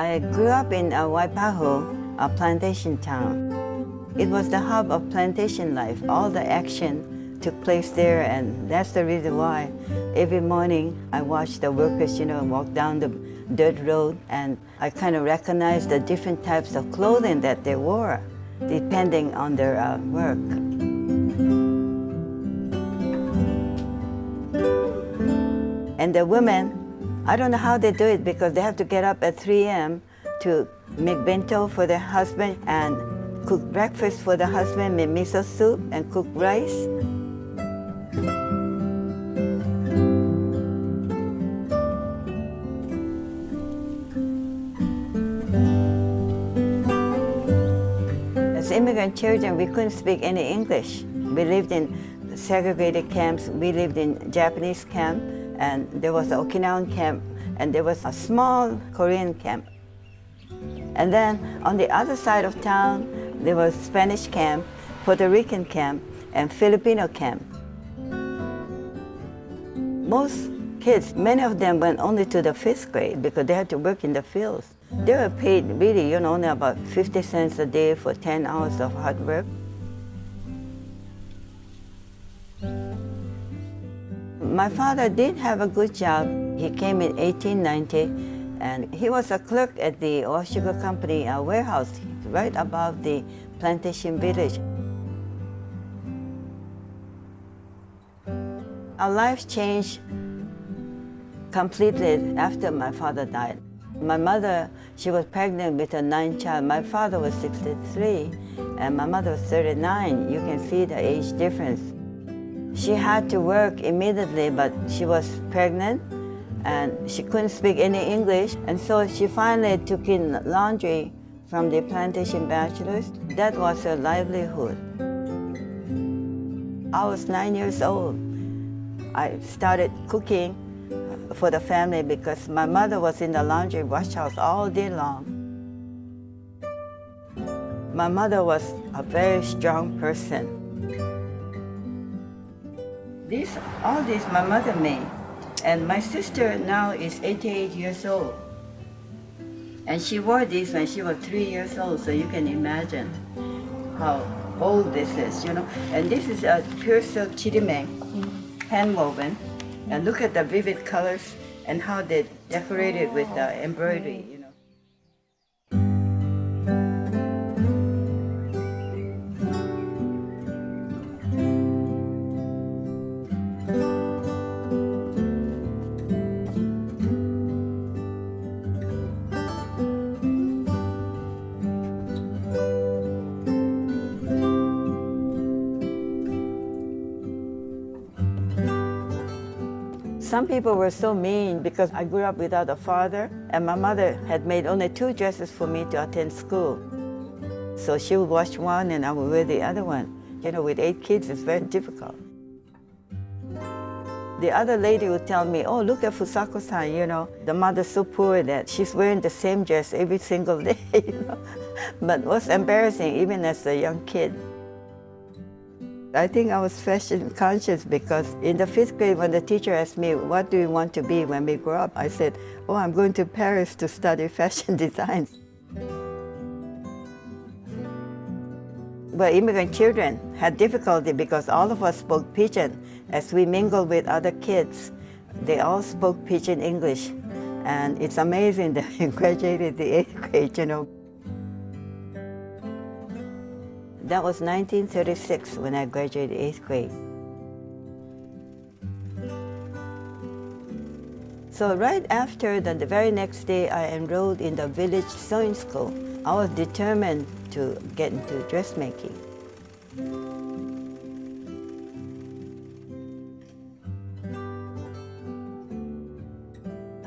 I grew up in Waipahu, a plantation town. It was the hub of plantation life. All the action took place there, and that's the reason why every morning I watched the workers, walk down the dirt road, and I kind of recognized the different types of clothing that they wore, depending on their work. And the women, I don't know how they do it because they have to get up at 3 a.m. to make bento for their husband and cook breakfast for the husband, make miso soup and cook rice. As immigrant children, we couldn't speak any English. We lived in segregated camps. We lived in Japanese camp, and there was an Okinawan camp, and there was a small Korean camp. And then on the other side of town, there was Spanish camp, Puerto Rican camp, and Filipino camp. Most kids, many of them went only to the 5th grade because they had to work in the fields. They were paid really, only about 50 cents a day for 10 hours of hard work. My father did have a good job. He came in 1890, and he was a clerk at the oil sugar company warehouse right above the plantation village. Our lives changed completely after my father died. My mother, she was pregnant with a 9th child. My father was 63, and my mother was 39. You can see the age difference. She had to work immediately, but she was pregnant, and she couldn't speak any English, and so she finally took in laundry from the plantation bachelors. That was her livelihood. I was 9 years old. I started cooking for the family because my mother was in the laundry wash house all day long. My mother was a very strong person. All these my mother made. And my sister now is 88 years old. And she wore these when she was 3 years old, so you can imagine how old this is, And this is a pure silk chirime, hand woven. And look at the vivid colors and how they decorated with the embroidery, Some people were so mean because I grew up without a father, and my mother had made only 2 dresses for me to attend school. So she would wash one and I would wear the other one. With 8 kids, it's very difficult. The other lady would tell me, oh, look at Fusako-san, the mother's so poor that she's wearing the same dress every single day, But it was embarrassing even as a young kid. I think I was fashion conscious because in the 5th grade when the teacher asked me, what do you want to be when we grow up? I said, oh, I'm going to Paris to study fashion design. But immigrant children had difficulty because all of us spoke Pidgin. As we mingled with other kids, they all spoke Pidgin English. And it's amazing that I graduated the 8th grade, That was 1936 when I graduated 8th grade. So right after that, the very next day, I enrolled in the village sewing school. I was determined to get into dressmaking.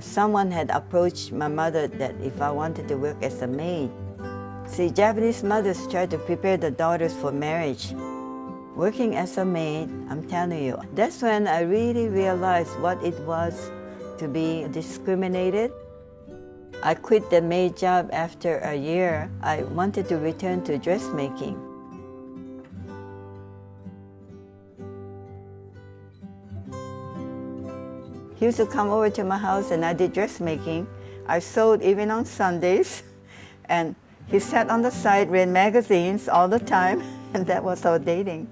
Someone had approached my mother that if I wanted to work as a maid. See, Japanese mothers try to prepare the daughters for marriage. Working as a maid, I'm telling you, that's when I really realized what it was to be discriminated. I quit the maid job after a year. I wanted to return to dressmaking. He used to come over to my house and I did dressmaking I sewed even on Sundays. And he sat on the side, read magazines all the time, and that was our dating.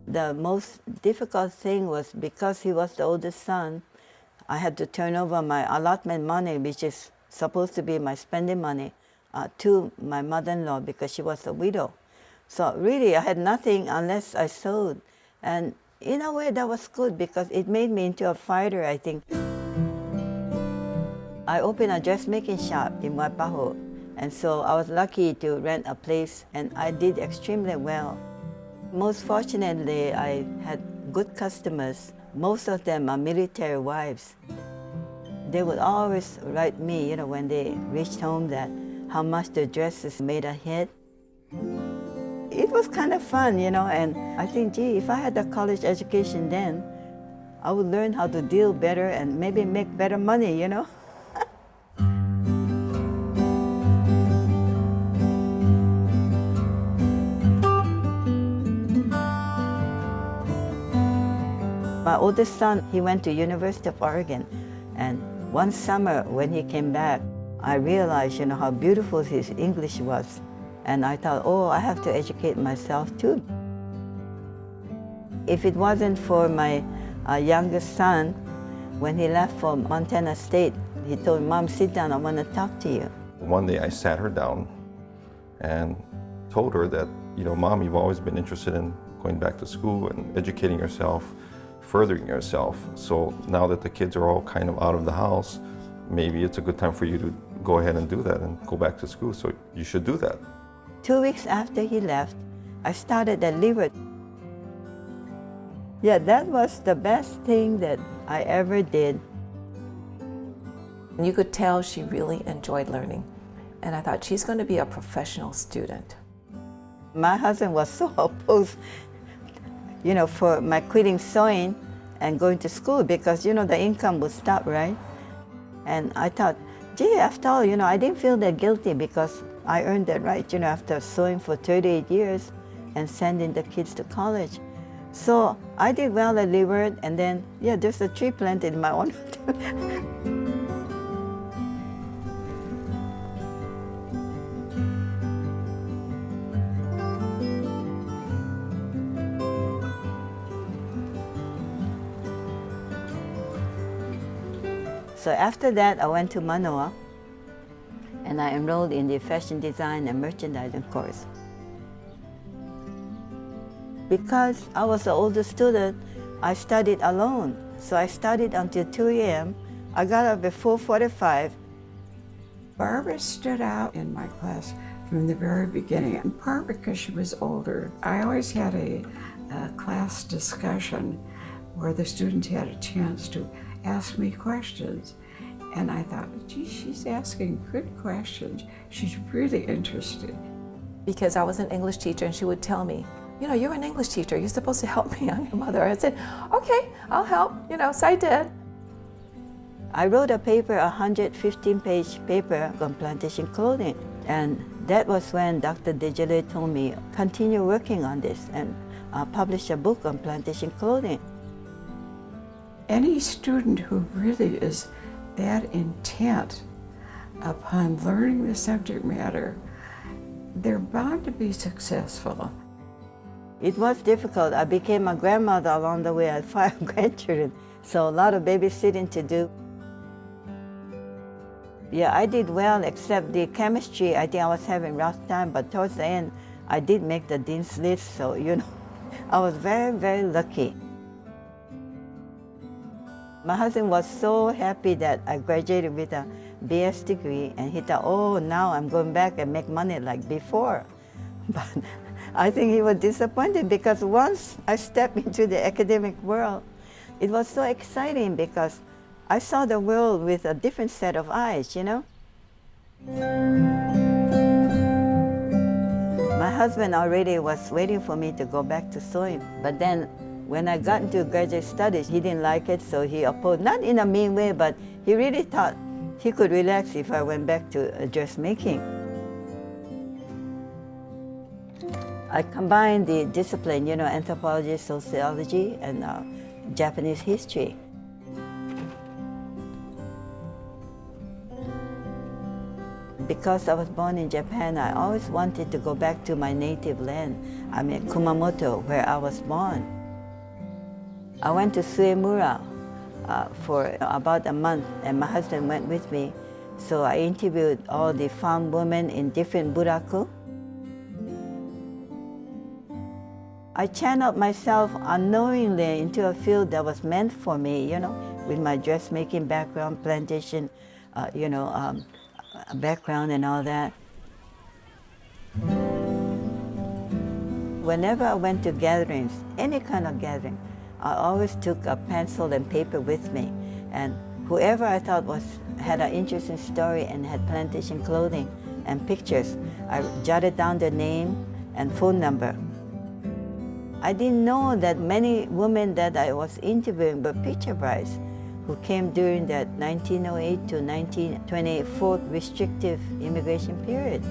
The most difficult thing was because he was the oldest son, I had to turn over my allotment money, which is supposed to be my spending money, to my mother-in-law because she was a widow. So really, I had nothing unless I sewed. And in a way, that was good because it made me into a fighter, I think. I opened a dressmaking shop in Waipahu, and so I was lucky to rent a place, and I did extremely well. Most fortunately, I had good customers. Most of them are military wives. They would always write me, when they reached home, that how much the dresses made a hit. It was kind of fun, and I think, gee, if I had a college education then, I would learn how to deal better and maybe make better money, My oldest son, he went to University of Oregon, and one summer when he came back, I realized, how beautiful his English was. And I thought, oh, I have to educate myself too. If it wasn't for my youngest son, when he left for Montana State, he told me, Mom, sit down, I want to talk to you. One day I sat her down and told her that, Mom, you've always been interested in going back to school and educating yourself, furthering yourself. So now that the kids are all kind of out of the house, maybe it's a good time for you to go ahead and do that and go back to school. So you should do that. 2 weeks after he left, I started at Liver. Yeah, that was the best thing that I ever did. You could tell she really enjoyed learning. And I thought, she's going to be a professional student. My husband was so opposed, for my quitting sewing and going to school because, the income would stop, right? And I thought, gee, after all, I didn't feel that guilty because I earned that right, after sewing for 38 years and sending the kids to college. So I did well at Leeward, and then, there's a tree planted in my own. So after that, I went to Manoa, and I enrolled in the fashion design and merchandising course. Because I was the oldest student, I studied alone. So I studied until 2 a.m. I got up at 4:45. Barbara stood out in my class from the very beginning, in part because she was older. I always had a class discussion where the students had a chance to ask me questions. And I thought, gee, she's asking good questions. She's really interested. Because I was an English teacher and she would tell me, you're an English teacher, you're supposed to help me, I'm your mother. I said, okay, I'll help, so I did. I wrote a paper, a 115-page paper on plantation clothing. And that was when Dr. DeJoly told me, continue working on this and publish a book on plantation clothing. Any student who really is that intent upon learning the subject matter, they're bound to be successful. It was difficult. I became a grandmother along the way. I had 5 grandchildren, so a lot of babysitting to do. Yeah, I did well, except the chemistry. I think I was having a rough time, but towards the end, I did make the dean's list, so, I was very, very lucky. My husband was so happy that I graduated with a BS degree, and he thought, oh, now I'm going back and make money like before. But I think he was disappointed because once I stepped into the academic world, it was so exciting because I saw the world with a different set of eyes, My husband already was waiting for me to go back to sewing, but then when I got into graduate studies, he didn't like it, so he opposed, not in a mean way, but he really thought he could relax if I went back to dressmaking. I combined the discipline, anthropology, sociology, and Japanese history. Because I was born in Japan, I always wanted to go back to my native land. I mean, Kumamoto, where I was born. I went to Suemura for about a month, and my husband went with me. So I interviewed all the farm women in different buraku. I channeled myself unknowingly into a field that was meant for me, with my dressmaking background, plantation, background and all that. Whenever I went to gatherings, any kind of gathering, I always took a pencil and paper with me. And whoever I thought had an interesting story and had plantation clothing and pictures, I jotted down their name and phone number. I didn't know that many women that I was interviewing were picture brides who came during that 1908 to 1924 restrictive immigration period.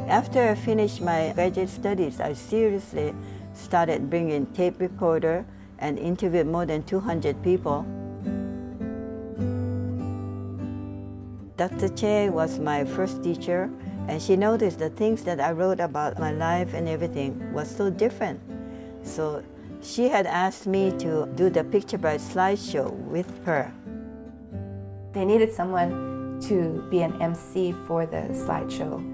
After I finished my graduate studies, I seriously started bringing tape recorder and interviewed more than 200 people. Dr. Che was my first teacher, and she noticed the things that I wrote about my life and everything was so different. So she had asked me to do the Picture Bride slideshow with her. They needed someone to be an MC for the slideshow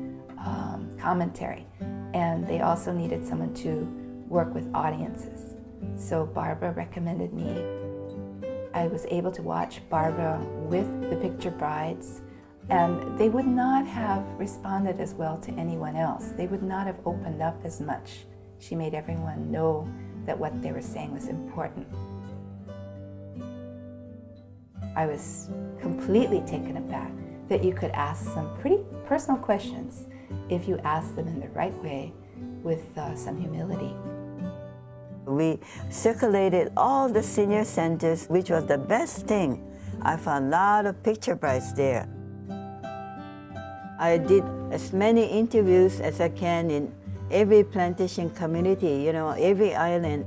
commentary, and they also needed someone to work with audiences. So Barbara recommended me. I was able to watch Barbara with the Picture Brides, and they would not have responded as well to anyone else. They would not have opened up as much. She made everyone know that what they were saying was important. I was completely taken aback that you could ask some pretty personal questions if you asked them in the right way with some humility. We circulated all the senior centers, which was the best thing. I found a lot of picture brides there. I did as many interviews as I can in every plantation community, every island.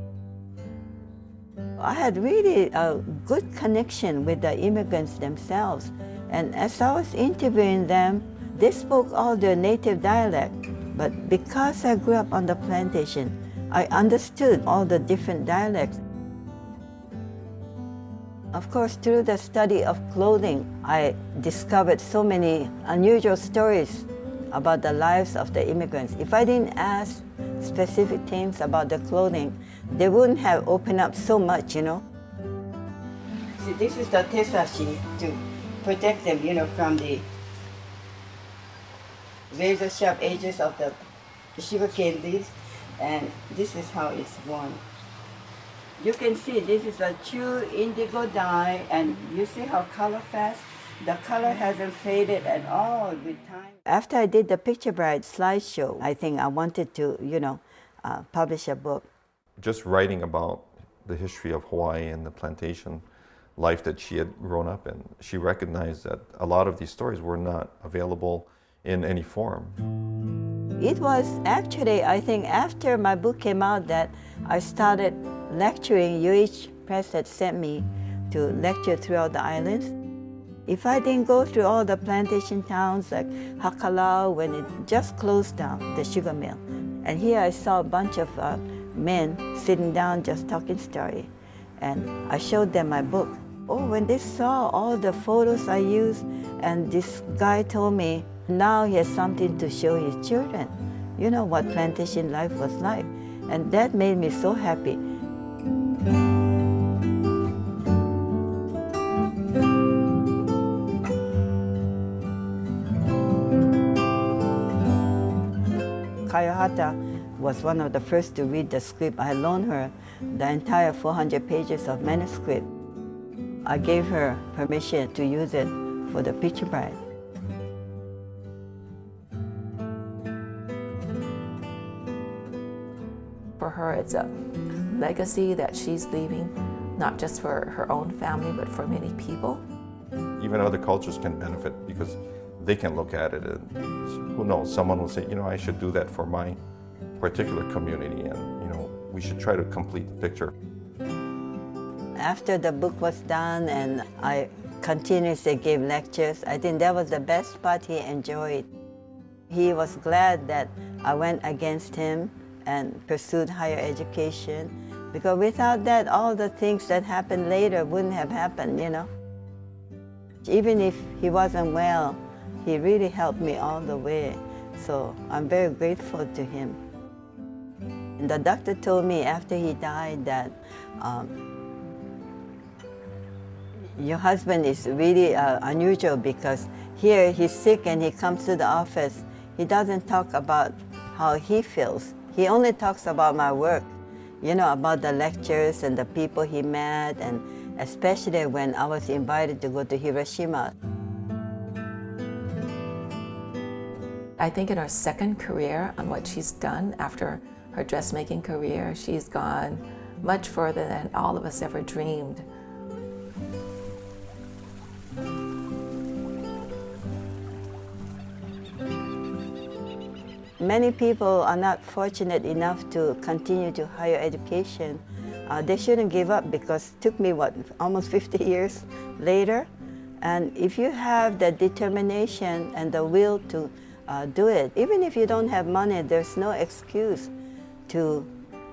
I had really a good connection with the immigrants themselves. And as I was interviewing them, they spoke all their native dialect. But because I grew up on the plantation, I understood all the different dialects. Of course, through the study of clothing, I discovered so many unusual stories about the lives of the immigrants. If I didn't ask specific things about the clothing, they wouldn't have opened up so much, See, this is the tesashi to protect them, from the razor sharp edges of the sugarcane leaves. And this is how it's worn. You can see this is a true indigo dye, and you see how color fast? The color hasn't faded at all with time. After I did the Picture Bride slideshow, I think I wanted to, publish a book. Just writing about the history of Hawaii and the plantation life that she had grown up in, she recognized that a lot of these stories were not available in any form. It was actually, I think, after my book came out that I started lecturing. UH Press had sent me to lecture throughout the islands. If I didn't go through all the plantation towns like Hakalau when it just closed down, the sugar mill, and here I saw a bunch of men sitting down just talking story, and I showed them my book. Oh, when they saw all the photos I used, and this guy told me, now he has something to show his children, what plantation life was like. And that made me so happy. Kayahata was one of the first to read the script. I loaned her the entire 400 pages of manuscript. I gave her permission to use it for the Picture Bride. For her, it's a legacy that she's leaving, not just for her own family, but for many people. Even other cultures can benefit because they can look at it and who knows, someone will say, I should do that for my particular community, and we should try to complete the picture. After the book was done and I continuously gave lectures, I think that was the best part he enjoyed. He was glad that I went against him and pursued higher education, because without that, all the things that happened later wouldn't have happened, Even if he wasn't well, he really helped me all the way. So I'm very grateful to him. And the doctor told me after he died that your husband is really unusual, because here he's sick and he comes to the office. He doesn't talk about how he feels. He only talks about my work, about the lectures and the people he met, and especially when I was invited to go to Hiroshima. I think in her second career, on what she's done after her dressmaking career, she's gone much further than all of us ever dreamed. Many people are not fortunate enough to continue to higher education. They shouldn't give up, because it took me, almost 50 years later. And if you have the determination and the will to do it, even if you don't have money, there's no excuse to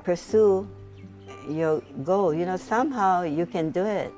pursue your goal. Somehow you can do it.